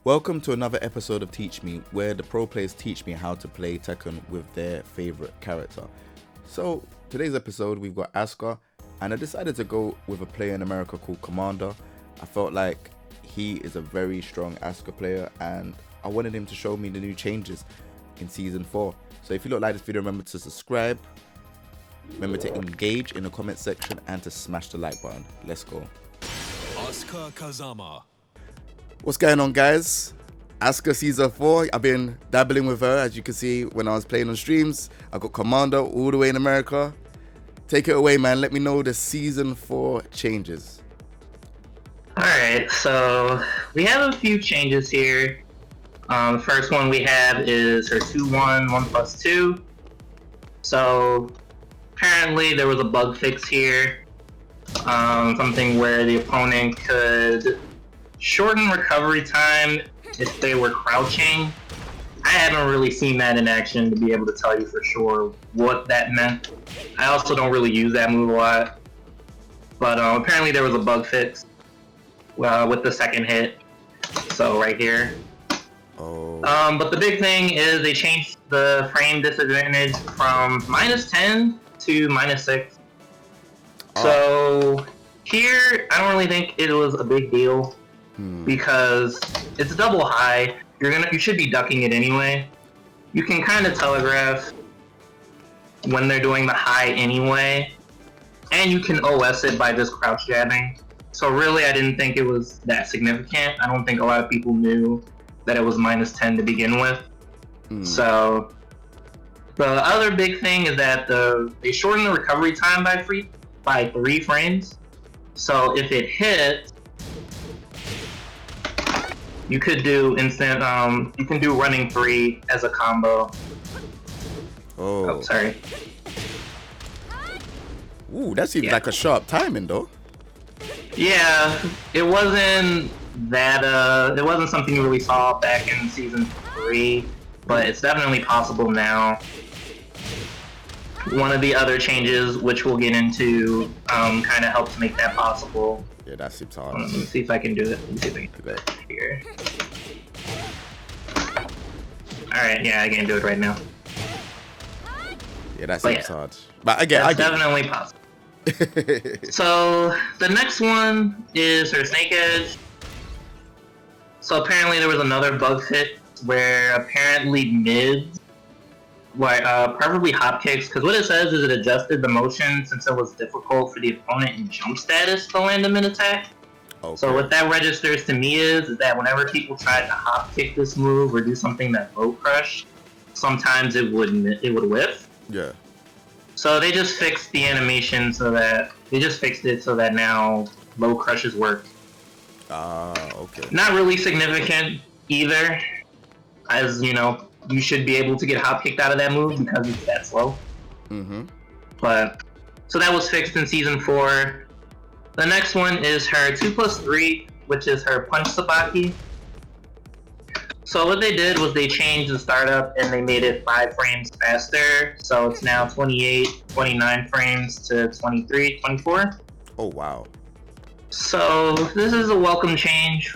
Welcome to another episode of Teach Me, where the pro players teach me how to play Tekken with their favorite character. So today's episode we've got ASUKA, and I decided to go with a player in America called Komanda. I felt like he is a very strong ASUKA player and I wanted him to show me the new changes in Season 4. So if you like this video, remember to subscribe, remember to engage in the comment section and to smash the like button. Let's go. ASUKA Kazama. What's going on, guys? ASUKA Season 4. I've been dabbling with her, as you can see when I was playing on streams. I got Komanda all the way in America. Take it away, man. Let me know the Season 4 changes. Alright, so we have a few changes here. The first one we have is her 2-1, 1+2. So apparently there was a bug fix here. Something where the opponent could shorten recovery time if they were crouching. I haven't really seen that in action to be able to tell you for sure what that meant. I also don't really use that move a lot. But apparently there was a bug fix with the second hit. So right here. Oh. But the big thing is they changed the frame disadvantage from -10 to -6. Oh. So here, I don't really think it was a big deal. Because it's double high, you should be ducking it anyway. You can kind of telegraph when they're doing the high anyway, and you can OS it by just crouch jabbing. So really, I didn't think it was that significant. I don't think a lot of people knew that it was -10 to begin with. So the other big thing is that they shortened the recovery time by 3 frames. So if it hits, you could do instant, you can do running 3 as a combo. Oh, sorry. Ooh, that seems like a sharp timing, though. Yeah, it wasn't that, it wasn't something you really saw back in Season 3, but it's definitely possible now. One of the other changes, which we'll get into, kind of helps make that possible. Yeah, that seems hard. Let me see if I can do it. Let me see if I can do it here. Alright, yeah, I can do it right now. Yeah, that seems hard. But again, that's definitely possible. So the next one is her Snake Edge. So apparently there was another bug fix where apparently mids, preferably hop kicks, because what it says is it adjusted the motion since it was difficult for the opponent in jump status to land a mid attack. Okay. So what that registers to me is that whenever people tried to hop kick this move or do something that low crush, sometimes it would whiff. Yeah. So they just fixed the animation so that now low crushes work. Okay. Not really significant either, as you know, you should be able to get hop kicked out of that move because it's that slow. But so that was fixed in Season 4. The next one is her 2+3, which is her Punch Sabaki. So what they did was they changed the startup and they made it 5 frames faster. So it's now 28, 29 frames to 23, 24. Oh, wow. So this is a welcome change.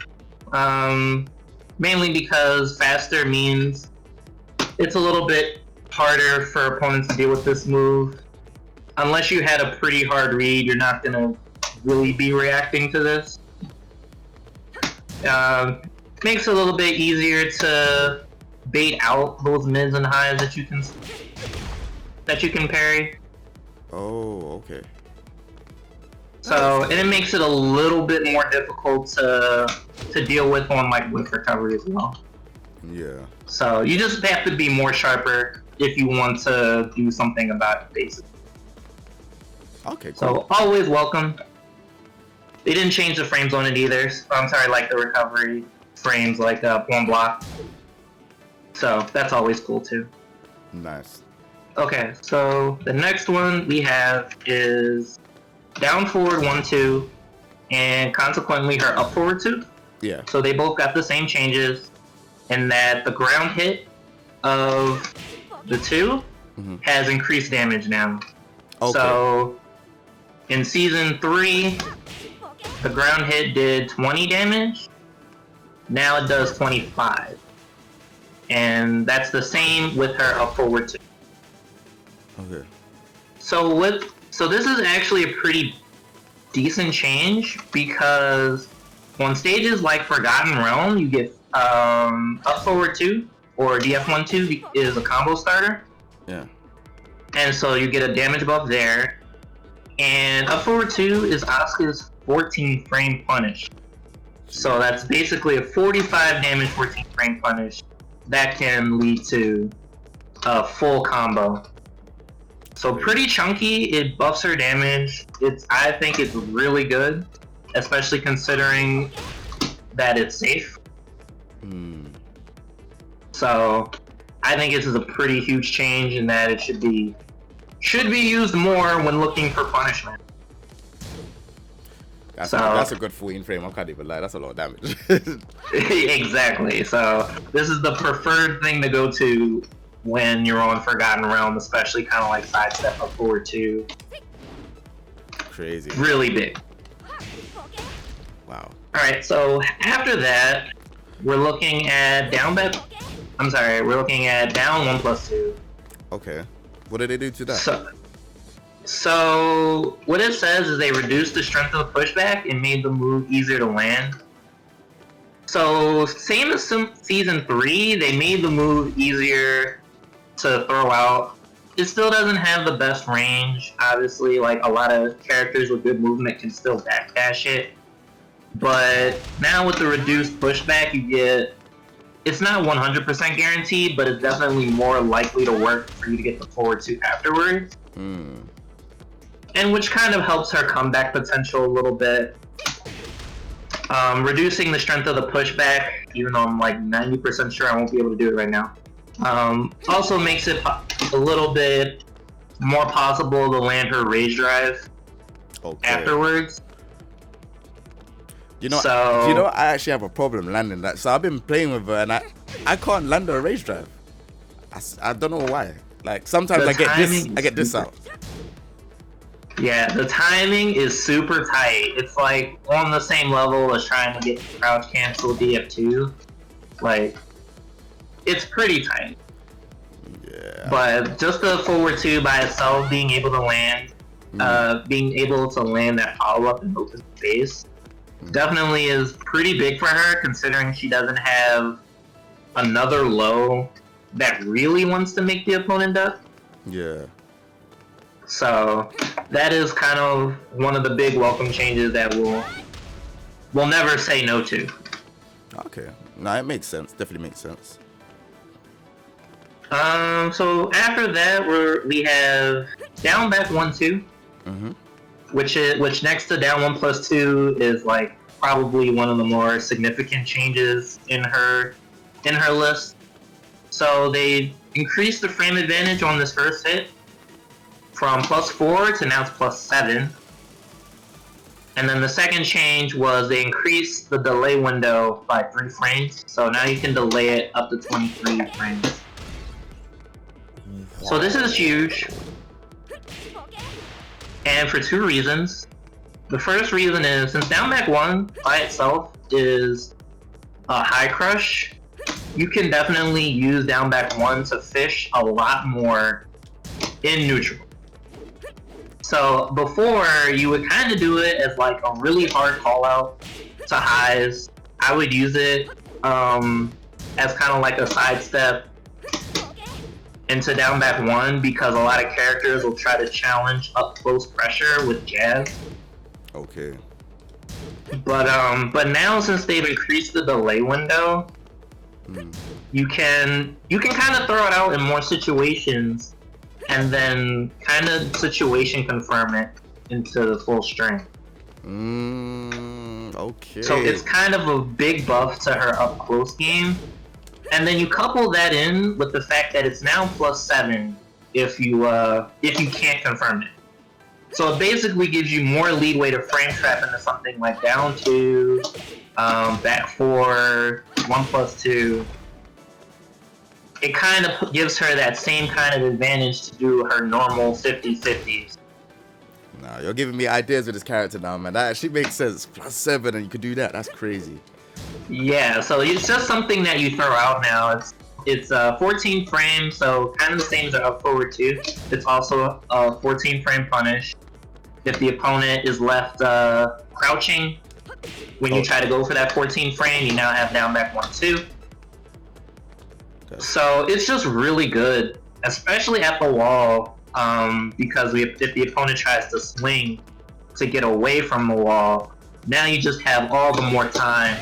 Mainly because faster means it's a little bit harder for opponents to deal with this move. Unless you had a pretty hard read, you're not going to really be reacting to this. Makes it a little bit easier to bait out those mids and highs that you can parry. Oh, okay. So, and it makes it a little bit more difficult to deal with on like whiff recovery as well. Yeah. So you just have to be more sharper if you want to do something about it, basically. Okay, cool. So always welcome. They didn't change the frames on it either. I'm sorry, like the recovery frames, like one block. So that's always cool too. Nice. Okay, so the next one we have is down forward 1-2, and consequently her up forward 2. Yeah. So they both got the same changes, in that the ground hit of the 2 has increased damage now. Okay. So in Season 3, the ground hit did 20 damage, Now it does 25. And that's the same with her up forward 2. Okay. So this is actually a pretty decent change, because on stages like Forgotten Realm, you get up forward 2 or DF1-2 is a combo starter. Yeah. And so you get a damage buff there. And up forward 2 is Asuka's 14 frame punish. So that's basically a 45 damage 14 frame punish that can lead to a full combo. So pretty chunky. It buffs her damage. I think it's really good, especially considering that it's safe. So I think this is a pretty huge change in that it should be used more when looking for punishment. That's a good 14 frame. I can't even lie. That's a lot of damage. Exactly. So this is the preferred thing to go to when you're on Forgotten Realm, especially kind of like sidestep up forward 2. Crazy. Really big. Wow. All right. So after that, we're looking at down 1+2. Okay. What did they do to that? So what it says is they reduced the strength of the pushback and made the move easier to land. So same as Season 3, they made the move easier to throw out. It still doesn't have the best range, obviously. Like, a lot of characters with good movement can still backdash it. But now with the reduced pushback, you get... It's not 100% guaranteed, but it's definitely more likely to work for you to get the forward 2 afterwards. And which kind of helps her comeback potential a little bit. Reducing the strength of the pushback, even though I'm like 90% sure I won't be able to do it right now. Also makes it a little bit more possible to land her rage drive afterwards. You know, I actually have a problem landing that. So I've been playing with her and I can't land her rage drive. I don't know why. Like, sometimes I get this out. Yeah, the timing is super tight. It's like on the same level as trying to get crouch cancel DF2. Like, it's pretty tight. Yeah. But just the forward 2 by itself, being able to land that follow up in open space, definitely is pretty big for her, considering she doesn't have another low that really wants to make the opponent duck. Yeah. So that is kind of one of the big welcome changes that we'll never say no to. Okay. No, it makes sense. Definitely makes sense. So after that, we have down back 1-2, which next to down 1+2 is like probably one of the more significant changes in her list. So they increased the frame advantage on this first hit from +4 to now it's +7. And then the second change was they increased the delay window by 3 frames. So now you can delay it up to 23 frames. Wow. So this is huge. And for 2 reasons. The first reason is, since down back 1 by itself is a high crush, you can definitely use down back 1 to fish a lot more in neutral. So before, you would kind of do it as like a really hard call out to highs. I would use it as kind of like a sidestep into down back 1, because a lot of characters will try to challenge up close pressure with jazz. Okay. But now, since they've increased the delay window, you can kind of throw it out in more situations, and then kind of situation confirm it into the full string. Okay. So it's kind of a big buff to her up close game. And then you couple that in with the fact that it's now +7 if you can't confirm it. So it basically gives you more leeway to frame trap into something like down 2, back 4, 1+2. It kind of gives her that same kind of advantage to do her normal 50-50s. Nah, you're giving me ideas with this character now, man. That actually makes sense. +7 and you could do that. That's crazy. Yeah, so it's just something that you throw out now. It's 14 frames, so kind of the same as up forward 2. It's also a 14 frame punish. If the opponent is left crouching when you try to go for that 14 frame, you now have down back 1-2. So it's just really good, especially at the wall, because if the opponent tries to swing to get away from the wall, now you just have all the more time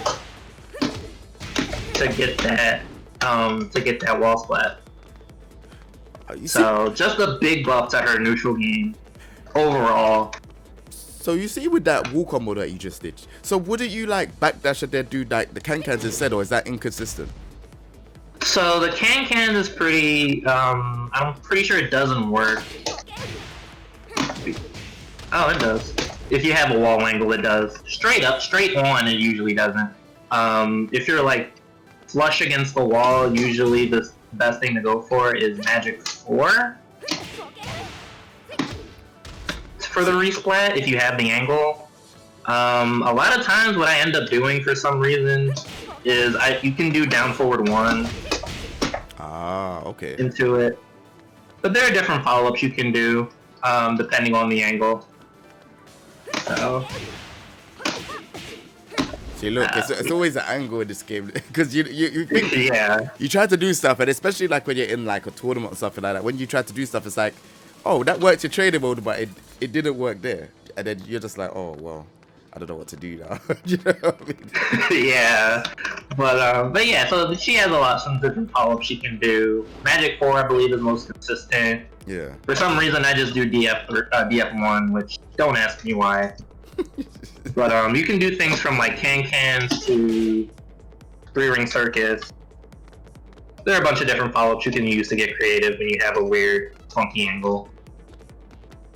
to get that wall splat. So just a big buff to her neutral game overall. So you see with that wall combo that you just did, so wouldn't you like backdash and then do like the can-cans instead, or is that inconsistent? So the can is pretty, I'm pretty sure it doesn't work. Oh, it does. If you have a wall angle, it does. Straight up, straight on, it usually doesn't. If you're like flush against the wall, usually the best thing to go for is Magic 4. For the resplat, if you have the angle. A lot of times what I end up doing for some reason is you can do down forward 1. Okay. Into it. But there are different follow-ups you can do, depending on the angle. So. See, look, it's always an angle in this game because you think yeah. You try to do stuff, and especially like when you're in like a tournament or something like that. When you try to do stuff, it's like, oh, that worked in trading mode, but it didn't work there, and then you're just like, oh well, I don't know what to do now. You know what I mean? Yeah, but yeah, so she has some different follow-ups she can do. Magic 4, I believe, is most consistent. Yeah. For some reason, I just do DF1, which don't ask me why. But you can do things from like can-cans to 3-ring circus. There are a bunch of different follow-ups you can use to get creative when you have a weird, funky angle.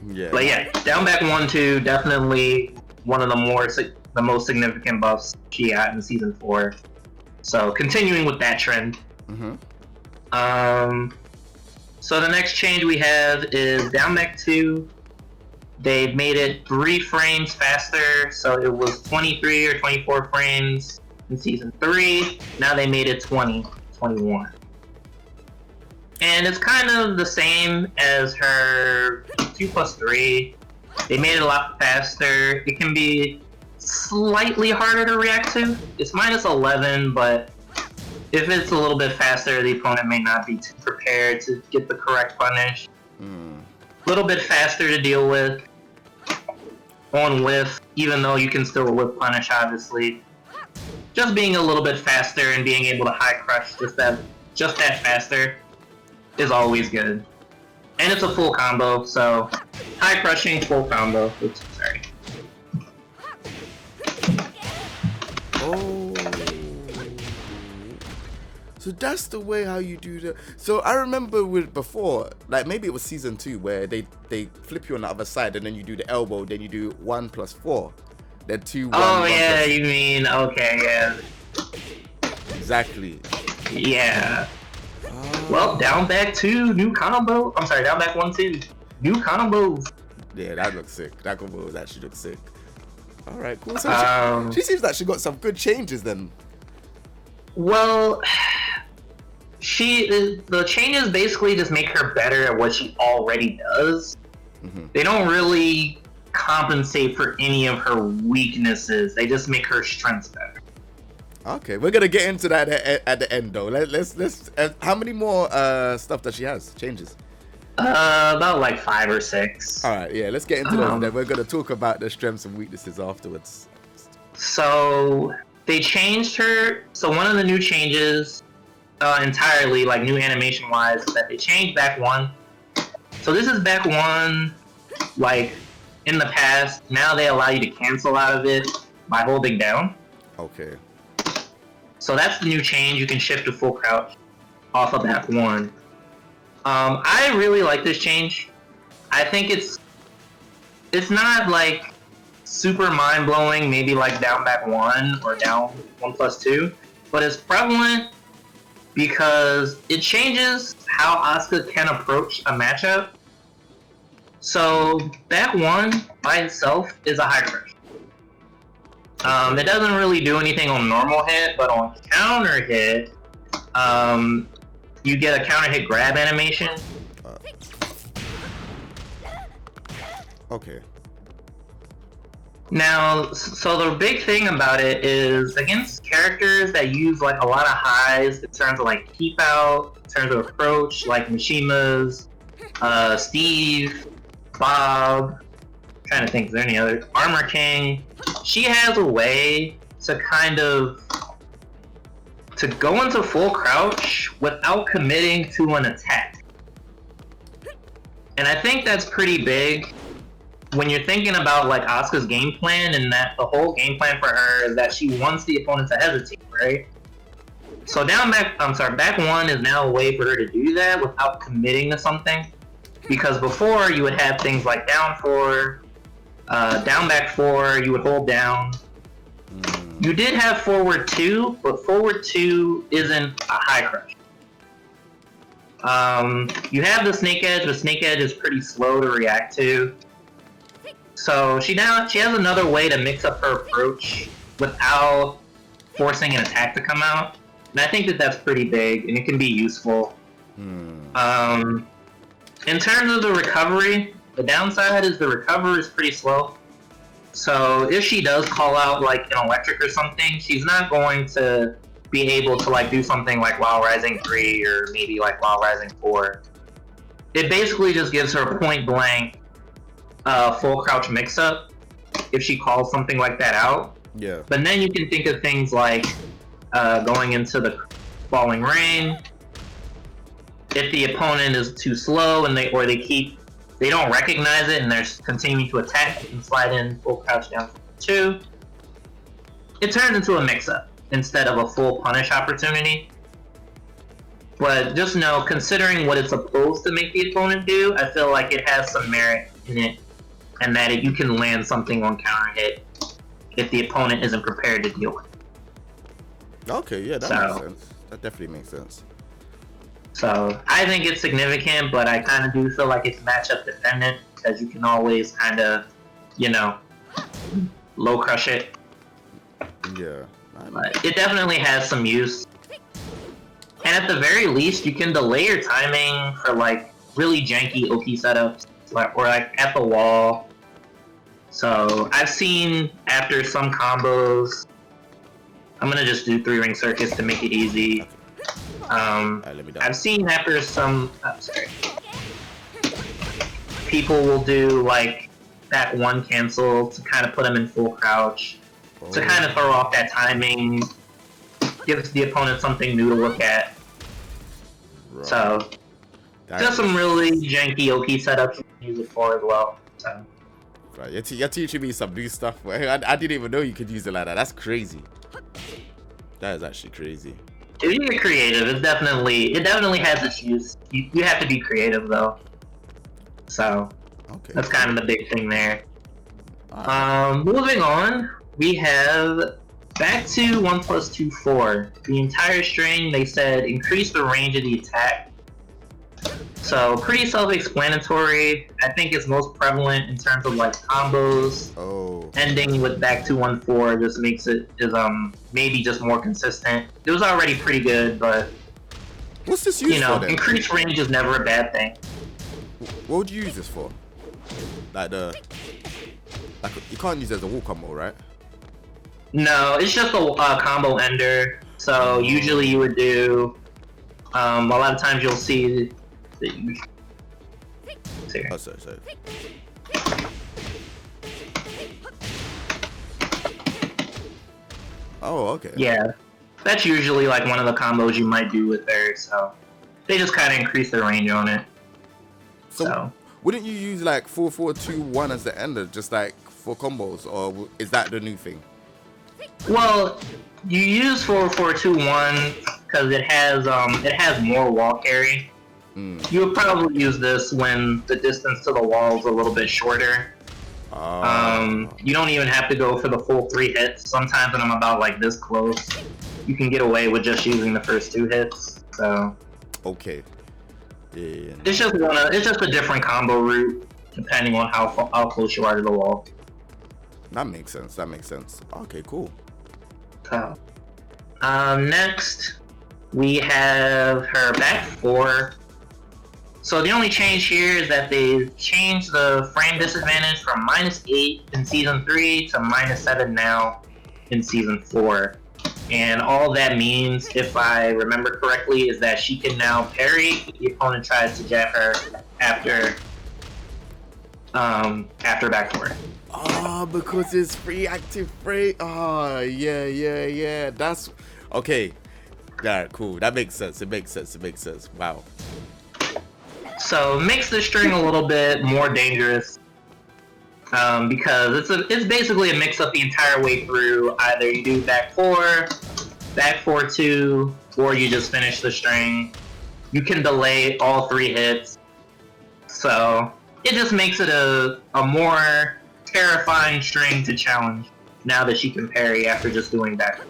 Yeah. But yeah, down back 1-2, definitely one of the most significant buffs she got in season 4. So continuing with that trend. Mm-hmm. So the next change we have is down back 2. They've made it 3 frames faster, so it was 23 or 24 frames in season 3. Now they made it 21. And it's kind of the same as her 2+3. They made it a lot faster. It can be slightly harder to react to. It's -11, but if it's a little bit faster, the opponent may not be too prepared to get the correct punish. A little bit faster to deal with on whiff, even though you can still whiff punish, obviously. Just being a little bit faster and being able to high crush just that faster is always good. And it's a full combo, so high crushing, full combo. Oops, sorry. Oh. So that's the way how you do that. So I remember with before, like maybe it was season 2 where they flip you on the other side and then you do the elbow, then you do 1+4, then 2. Oh yeah, you mean okay, yeah. Exactly. Yeah. Well, down back 2, new combo. I'm sorry, down back 1-2, new combos. Yeah, that looks sick. That combo actually looks sick. All right, cool. So she seems like she got some good changes then. Well, the changes basically just make her better at what she already does. Mm-hmm. They don't really compensate for any of her weaknesses. They just make her strengths better. Okay, we're gonna get into that at the end though. Let's. How many more stuff that she has? Changes. About like 5 or 6. All right, yeah. Let's get into those. And then we're gonna talk about the strengths and weaknesses afterwards. So they changed her. So one of the new changes, entirely like new animation wise, is that they changed back 1. So this is back 1, like in the past. Now they allow you to cancel out of it by holding down. Okay. So that's the new change. You can shift to full crouch off of back 1. I really like this change. I think it's not like super mind-blowing, maybe like down back 1 or down 1+2, but it's prevalent because it changes how ASUKA can approach a matchup. So back 1 by itself is a high crush. It doesn't really do anything on normal hit, but on counter hit, you get a counter hit grab animation. Okay. Now, so the big thing about it is against characters that use like a lot of highs in terms of like keep out, in terms of approach, like Mishima's, Steve, Bob. I'm trying to think, is there any other? Armor King. She has a way to kind of to go into full crouch without committing to an attack, and I think that's pretty big. When you're thinking about like Asuka's game plan, and that the whole game plan for her is that she wants the opponent to hesitate, right? So back one is now a way for her to do that without committing to something. Because before you would have things like down 4, down back 4, you would hold down. You did have forward 2, but forward 2 isn't a high crush. You have the snake edge, but snake edge is pretty slow to react to. So she has another way to mix up her approach without forcing an attack to come out, and I think that that's pretty big and it can be useful. In terms of the recovery, the downside is the recovery is pretty slow. So if she does call out like an electric or something, she's not going to be able to like do something like Wild Rising 3 or maybe like Wild Rising 4. It basically just gives her a point blank full crouch mix-up if she calls something like that out. Yeah. But then you can think of things like going into the falling rain. If the opponent is too slow and they don't recognize it and they're continuing to attack, you can slide in full crouch down 2. It turns into a mix-up instead of a full punish opportunity. But just know, considering what it's supposed to make the opponent do, I feel like it has some merit in it, and that you can land something on counter hit if the opponent isn't prepared to deal with it. Okay, yeah, that makes sense. That definitely makes sense. So I think it's significant, but I kind of do feel like it's matchup dependent, because you can always kind of, low crush it. Yeah. But it definitely has some use. And at the very least, you can delay your timing for like really janky OP setups, or like at the wall. So I've seen after some combos, I'm gonna just do 3-ring circuits to make it easy. I've seen after some, people will do like that one cancel to kind of put them in full crouch, to kind of throw off that timing, gives the opponent something new to look at. Right. So just some really janky OP setups you can use it for as well. So. Right, you're teaching me some new stuff. I didn't even know you could use it like that. That's crazy. That is actually crazy. If you get creative, it definitely has its use. You have to be creative though. So that's kind of the big thing there. Right. Moving on, we have back to 1+2 4. The entire string, they said increase the range of the attack. So pretty self-explanatory. I think it's most prevalent in terms of like combos. Ending with back to 1-4 just makes it maybe just more consistent. It was already pretty good, but what's this used for then? Increased range is never a bad thing. What would you use this for? You can't use it as a wall combo, right? No, it's just a combo ender. So usually you would do. A lot of times you'll see that you. Oh, sorry. Oh, okay. Yeah, that's usually like one of the combos you might do with her. So they just kind of increase their range on it. So wouldn't you use like 4-4-2-1 as the ender, just like for combos, or is that the new thing? Well, you use 4-4-2-1 because it has more wall carry. You would probably use this when the distance to the wall is a little bit shorter. You don't even have to go for the full 3 hits. Sometimes when I'm about like this close, you can get away with just using the first 2 hits. So okay, yeah. It's just a different combo route depending on how close you are to the wall. That makes sense. That makes sense. Okay, cool. So, next we have her back 4. So the only change here is that they've changed the frame disadvantage from -8 in Season 3 to -7 now in Season 4. And all that means, if I remember correctly, is that she can now parry if the opponent tries to jab her after back 4. Oh, because it's free active frame. Oh, yeah. That's okay. Alright, cool. That makes sense. It makes sense. Wow. So makes the string a little bit more dangerous because it's basically a mix-up the entire way through. Either you do back 4, back 4-2, or you just finish the string. You can delay all 3 hits. So it just makes it a more terrifying string to challenge now that she can parry after just doing back.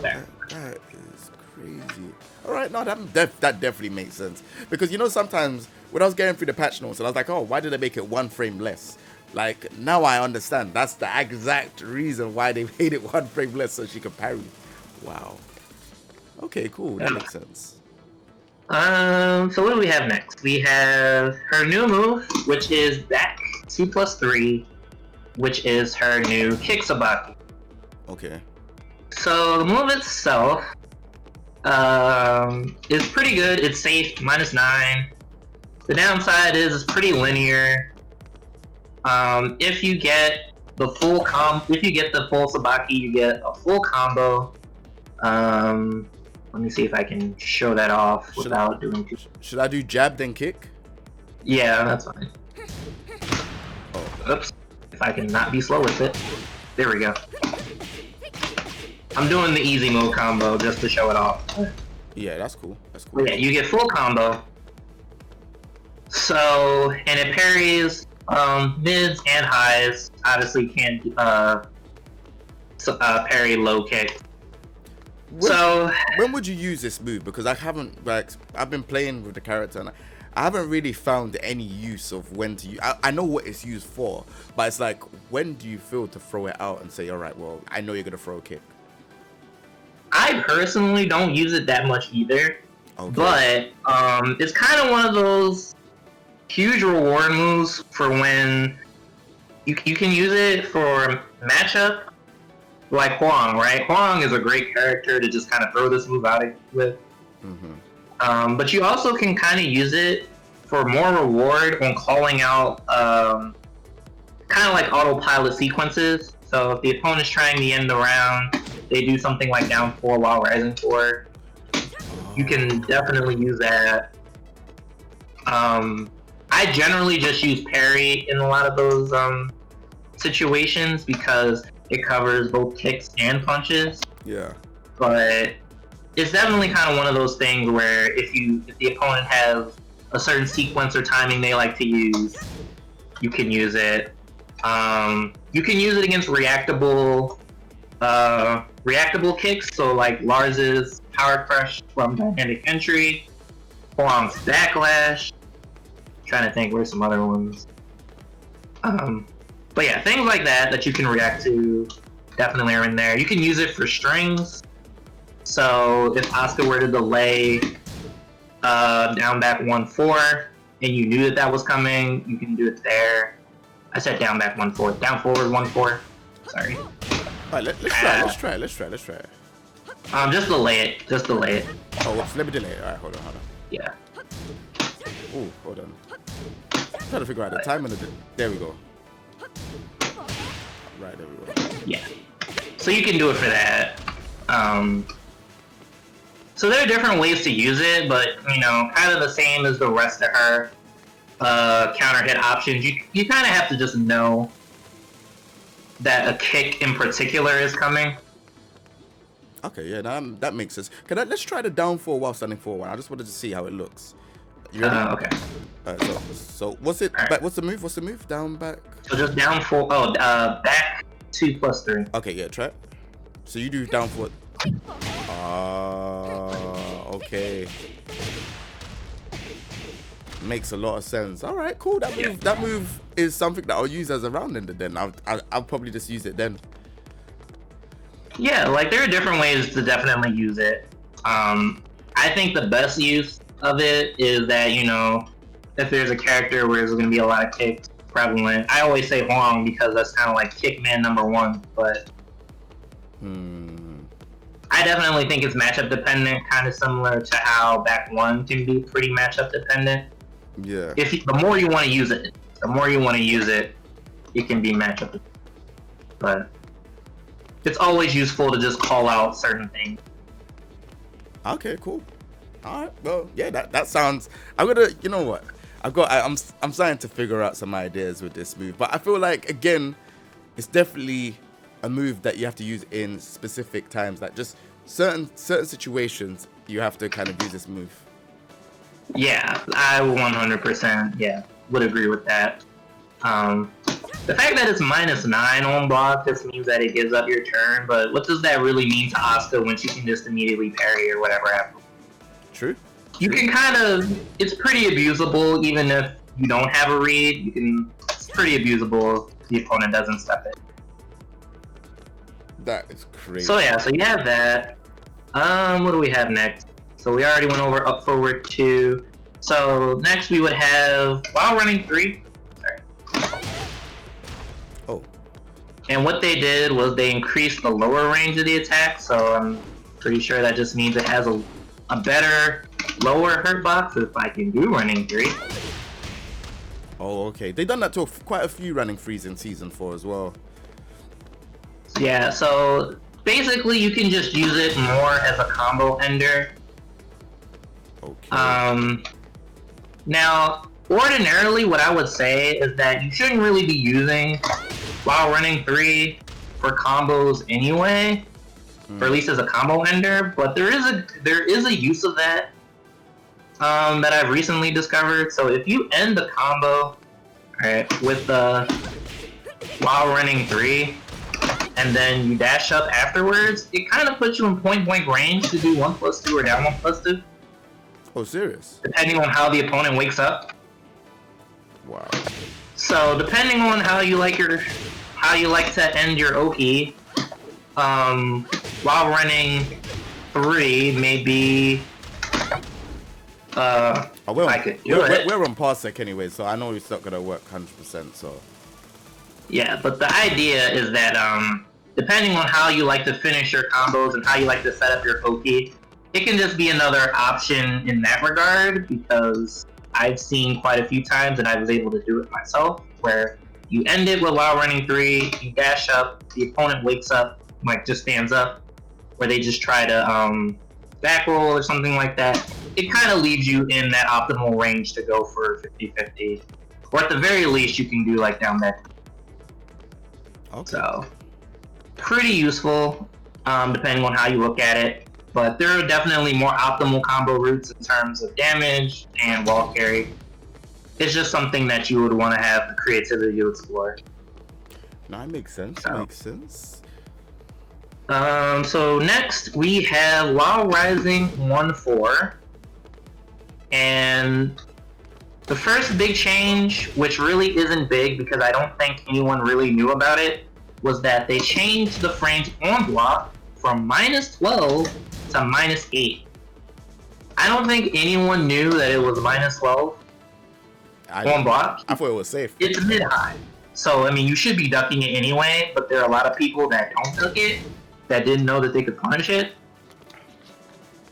That is crazy. All right, no, that definitely makes sense. Because, you know, sometimes when I was going through the patch notes, and I was like, oh, why did they make it 1 frame less? Like, now I understand. That's the exact reason why they made it 1 frame less, so she could parry. Wow. Okay, cool. That makes sense. So what do we have next? We have her new move, which is back 2+3, which is her new kick sabaki. Okay. So the move itself is pretty good. It's safe, -9. The downside is it's pretty linear. If you get the full sabaki, you get a full combo. Let me see if I can show that off without doing too. Should I do jab then kick? Yeah, that's fine. Oh. Oops. If I can not be slow with it. There we go. I'm doing the easy mode combo just to show it off. Yeah, that's cool. That's cool. Yeah, you get full combo. So, and it parries mids and highs. Obviously can't parry low kick. When would you use this move? Because I haven't, like, I've been playing with the character and I haven't really found any use of when to use. I know what it's used for, but it's like, when do you feel to throw it out and say, all right, well, I know you're gonna throw a kick? I personally don't use it that much either, but it's kind of one of those huge reward moves for when you can use it for matchup, like Huang, right? Huang is a great character to just kind of throw this move out with. Mm-hmm. But you also can kind of use it for more reward when calling out kind of like autopilot sequences. So if the opponent's trying to end the round, they do something like down 4 while rising 4. You can definitely use that. I generally just use parry in a lot of those situations because it covers both kicks and punches. Yeah. But it's definitely kind of one of those things where if the opponent has a certain sequence or timing they like to use, you can use it. You can use it against reactable kicks, so like Lars's Power Crush from Dynamic Entry, Huang's Backlash. Trying to think where's some other ones. But yeah, things like that you can react to definitely are in there. You can use it for strings. So if Asuka were to delay down back 1-4 and you knew that was coming, you can do it there. I said down back 1-4, down forward 1-4. Sorry. Alright, let's try it. Just delay it. Oh, whoops, let me delay it. Alright, hold on. Yeah. Oh, hold on. I'm trying to figure out the timing of it. There we go. Right, there we go. Yeah. So you can do it for that. So there are different ways to use it, but you know, kind of the same as the rest of her counter hit options. You kind of have to just know that a kick in particular is coming. Okay, yeah, that makes sense. Let's try the down 4 while standing forward. I just wanted to see how it looks. You ready? Okay. Alright, so what's it? Right. What's the move? What's the move? Down, back. So just down 4. Oh, back 2+3. Okay, yeah, try it. So you do down 4. Okay. Makes a lot of sense. All right, cool. That move is something that I'll use as a round ender then. I'll probably just use it then. Yeah, like there are different ways to definitely use it. I think the best use of it is that, you know, if there's a character where there's going to be a lot of kicks prevalent. I always say Huang because that's kind of like kickman #1, but I definitely think it's matchup dependent, kind of similar to how back 1 can be pretty matchup dependent. Yeah. The more you want to use it, it can be matchup dependent. But it's always useful to just call out certain things. Okay, cool. All right. Well, yeah, that sounds. I'm gonna. You know what? I'm starting to figure out some ideas with this move, but I feel like again, it's definitely a move that you have to use in specific times, like just certain situations you have to kind of use this move. Yeah, I 100% would agree with that. The fact that it's -9 on block just means that it gives up your turn, but what does that really mean to Asuka when she can just immediately parry or whatever after? True. You can it's pretty abusable even if you don't have a read. It's pretty abusable if the opponent doesn't step it. That is crazy. So you have that. What do we have next? So we already went over up forward 2. So next we would have while running 3. Oh. And what they did was they increased the lower range of the attack, so I'm pretty sure that just means it has a better lower hurt box if I can do running 3. Oh, okay. They done that to quite a few running 3s in Season 4 as well. Yeah, so basically you can just use it more as a combo ender. Okay. Now, ordinarily what I would say is that you shouldn't really be using while running 3 for combos anyway, or at least as a combo ender, but there is a use of that that I've recently discovered. So if you end the combo with the while running 3 and then you dash up afterwards, it kind of puts you in point blank range to do 1+2 or down 1+2. Oh, serious? Depending on how the opponent wakes up. Wow. So depending on how you like to end your Oki, while running 3, maybe I could do it. We're on Parsec anyway, so I know it's not gonna work 100%. So yeah, but the idea is that depending on how you like to finish your combos and how you like to set up your Oki, it can just be another option in that regard, because I've seen quite a few times and I was able to do it myself, where you end it with while running 3, you dash up, the opponent wakes up, like just stands up, where they just try to back roll or something like that. It kind of leaves you in that optimal range to go for 50-50, or at the very least you can do like down back. okay. So pretty useful depending on how you look at it. But there are definitely more optimal combo routes in terms of damage and wall carry. It's just something that you would want to have the creativity to explore. No, it makes sense. So. Makes sense. So next we have while rising 1-4. And the first big change, which really isn't big because I don't think anyone really knew about it, was that they changed the frames on block from -12 to -8. I don't think anyone knew that it was -12 on block. I thought it was safe. It's mid-high. So, I mean, you should be ducking it anyway, but there are a lot of people that don't duck it, that didn't know that they could punish it.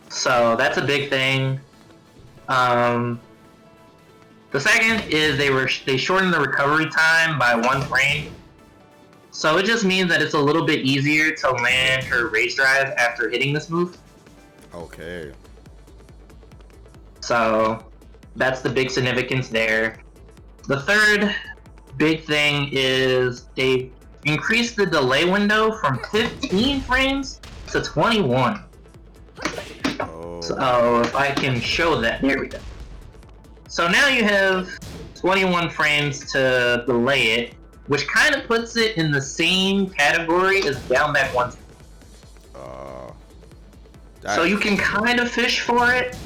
So, that's a big thing. The second is they shortened the recovery time by 1 frame. So it just means that it's a little bit easier to land her rage drive after hitting this move. Okay. So that's the big significance there. The third big thing is they increased the delay window from 15 frames to 21. Oh. So if I can show that, there we go. So now you have 21 frames to delay it, which kind of puts it in the same category as down back 1. So you can kind of fish for it,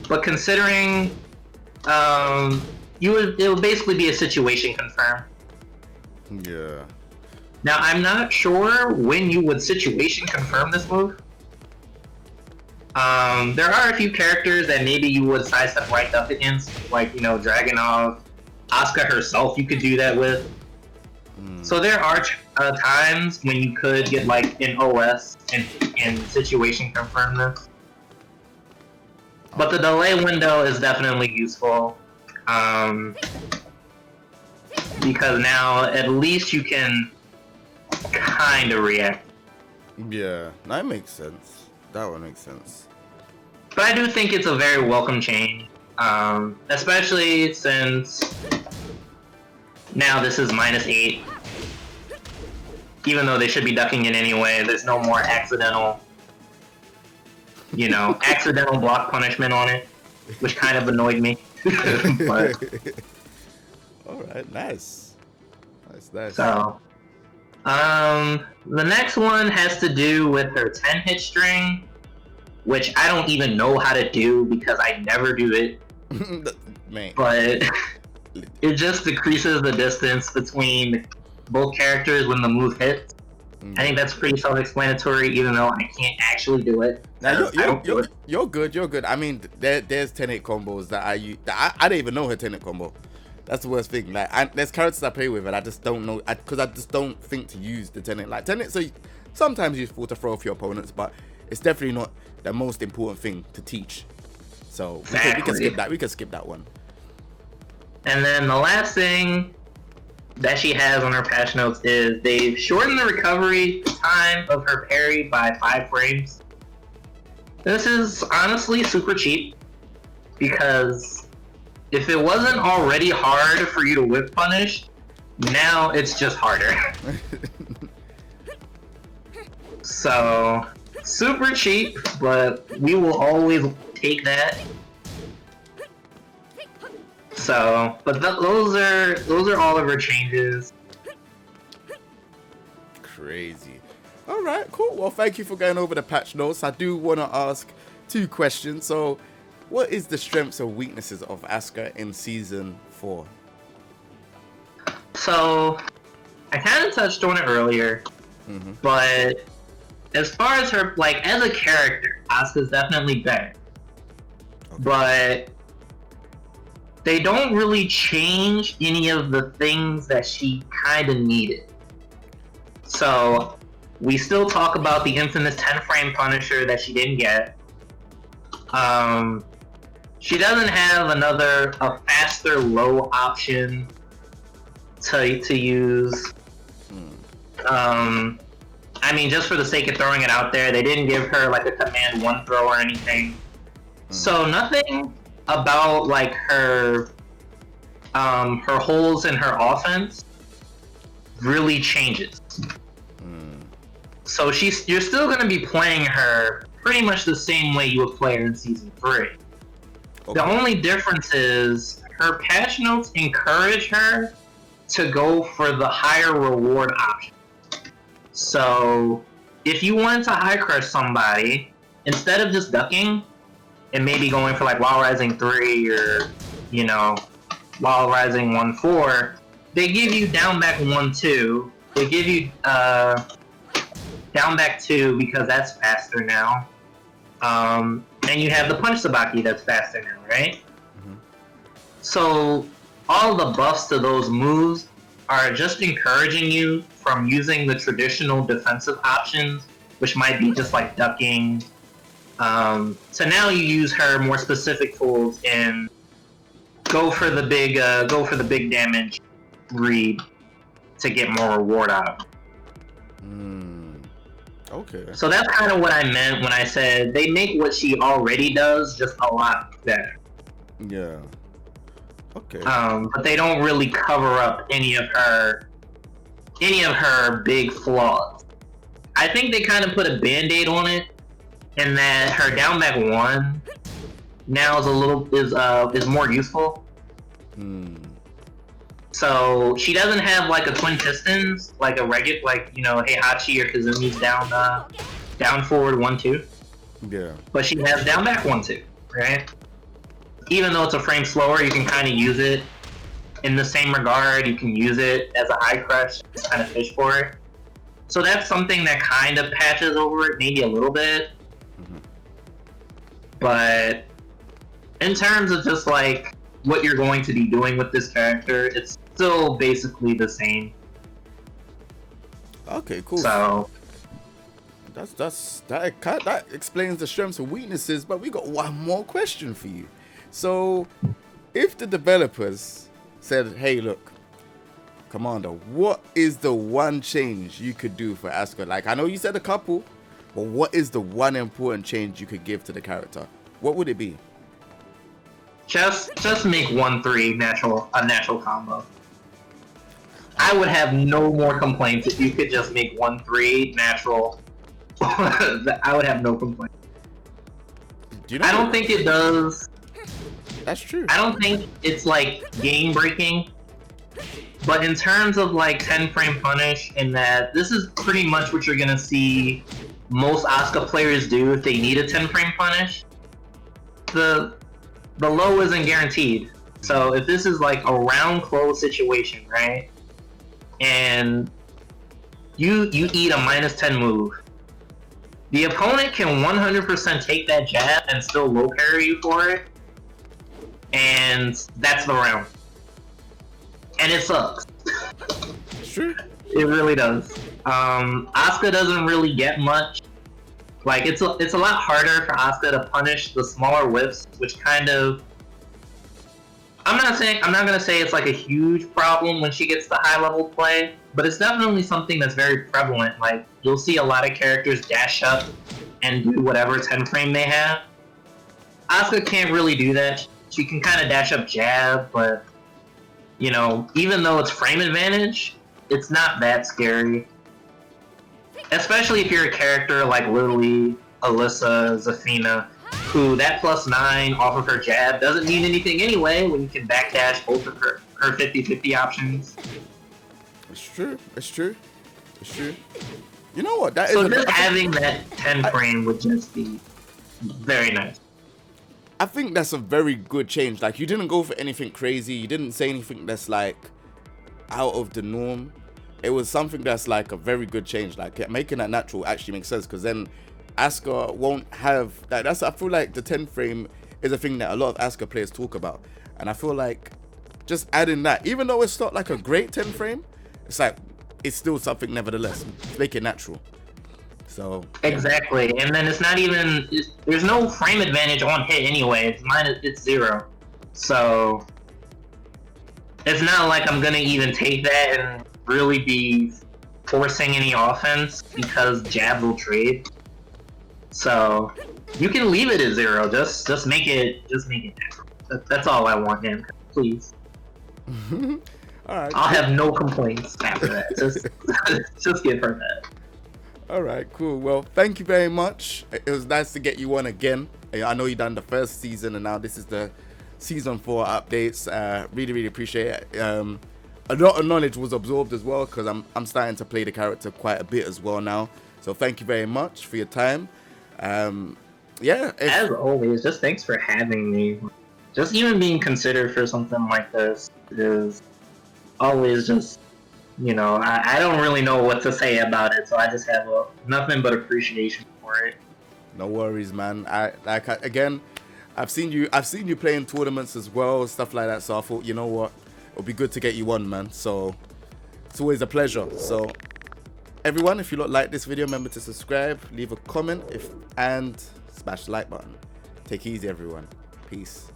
but considering it would basically be a situation confirm. Yeah. Now, I'm not sure when you would situation confirm this move. There are a few characters that maybe you would sidestep right up against, like, Dragunov, ASUKA herself you could do that with. So there are times when you could get, like, an OS and situation confirm this. But the delay window is definitely useful. Because now at least you can kind of react. Yeah, that makes sense. That one makes sense. But I do think it's a very welcome change. Especially since now this is -8. Even though they should be ducking it anyway, there's no more accidental block punishment on it, which kind of annoyed me. But, alright, nice. Nice. So, the next one has to do with her 10-hit string, which I don't even know how to do because I never do it. Man. But it just decreases the distance between both characters when the move hits. I think that's pretty self-explanatory, even though I can't actually do it. Now you're good. I mean, there's 10-hit combos that I use. I didn't even know her 10-hit combo. That's the worst thing. Like, there's characters I play with, and I just don't know, because I just don't think to use the 10-hit. Like 10-hit, so sometimes useful to throw off your opponents, but it's definitely not the most important thing to teach. So we can skip that. We can skip that one. And then the last thing that she has on her patch notes is they've shortened the recovery time of her parry by 5 frames. This is honestly super cheap, because if it wasn't already hard for you to whip punish, now it's just harder. So, super cheap, but we will always take that. So, but those are all of her changes. Crazy. All right, cool. Well, thank you for going over the patch notes. I do want to ask 2 questions. So, what is the strengths and weaknesses of ASUKA in Season 4? So, I kind of touched on it earlier, but as far as her, like, as a character, ASUKA's definitely better. Okay. But they don't really change any of the things that she kind of needed. So, we still talk about the infamous 10-frame Punisher that she didn't get. She doesn't have a faster low option to use. I mean, just for the sake of throwing it out there, they didn't give her like a command 1 throw or anything. So nothing about like her holes in her offense really changes. So you're still going to be playing her pretty much the same way you would play her in Season 3. Okay. The only difference is her patch notes encourage her to go for the higher reward option. So if you wanted to high crush somebody, instead of just ducking and maybe going for like Wild Rising 3 or, Wild Rising 1-4, they give you down back 1-2. They give you down back 2 because that's faster now. And you have the Punch Sabaki that's faster now, right? So all the buffs to those moves are just encouraging you from using the traditional defensive options, which might be just like ducking. So now you use her more specific tools and go for the big damage read to get more reward out of it. Okay. So that's kind of what I meant when I said they make what she already does just a lot better. Yeah. Okay. But they don't really cover up any of her big flaws. I think they kind of put a band-aid on it, in that her down back 1 now is more useful. So she doesn't have like a twin pistons, like a regular, like Heihachi or Kazumi's down forward 1-2. Yeah. But she has down back 1-2, right? even though it's a frame slower, you can kind of use it in the same regard. You can use it as a high crush, just kind of fish for it. So that's something that kind of patches over it, maybe a little bit. But in terms of just like what you're going to be doing with this character, it's still basically the same. Okay, cool. So that explains the strengths and weaknesses, but we got one more question for you. So if the developers said, hey, look, Commander, what is the one change you could do for Asuka? Like, I know you said a couple, but what is the one important change you could give to the character? What would it be? just make 1-3 a natural combo. I would have no more complaints if you could just make 1-3 natural. I would have no complaints. I don't think it does. That's true. I don't think it's like game breaking. But in terms of like 10 frame punish, in that this is pretty much what you're gonna see most Asuka players do if they need a 10 frame punish. The low isn't guaranteed. So if this is like a round close situation, right? And you eat a -10 move, the opponent can 100% take that jab and still low parry you for it. And that's the round. And it sucks. Sure. It really does. Asuka doesn't really get much. Like it's a lot harder for Asuka to punish the smaller whiffs, which kind of I'm not gonna say it's like a huge problem when she gets to high level play, but it's definitely something that's very prevalent. Like you'll see a lot of characters dash up and do whatever 10 frame they have. Asuka can't really do that. She can kind of dash up jab, but you know, even though it's frame advantage, it's not that scary. Especially if you're a character like Lily, Alyssa, Zafina, who that +9 off of her jab doesn't mean anything anyway when you can backdash both of her 50-50 options. It's true. It's true. It's true. You know what? So just having that 10 frame would just be very nice. I think that's a very good change. Like, you didn't go for anything crazy. You didn't say anything that's like out of the norm. It was something that's like a very good change. Like making that natural actually makes sense, because then Asuka won't have that. I feel like the 10 frame is a thing that a lot of Asuka players talk about, and I feel like just adding that, even though it's not like a great 10 frame, it's like it's still something nevertheless. Make it natural. So exactly, and then it's not even. There's no frame advantage on hit anyway. It's 0, so it's not like I'm gonna even take that and really be forcing any offense because jab will trade. So you can leave it at 0. Just make it natural. That's all I want, man. Please. All right. I'll have no complaints after that. Just give her that. All right, cool. Well, thank you very much. It was nice to get you on again. I know you done the first season, and now this is the season 4 updates. Really appreciate it. A lot of knowledge was absorbed as well, because I'm starting to play the character quite a bit as well now. So thank you very much for your time. Yeah. As always, just thanks for having me. Just even being considered for something like this is always just, you know, I don't really know what to say about it, so I just have nothing but appreciation for it. No worries, man. Again, I've seen you play in tournaments as well, stuff like that. So I thought, you know what, it'll be good to get you on, man. So it's always a pleasure. So everyone, if you like this video, remember to subscribe, leave a comment, and smash the like button. Take it easy, everyone. Peace.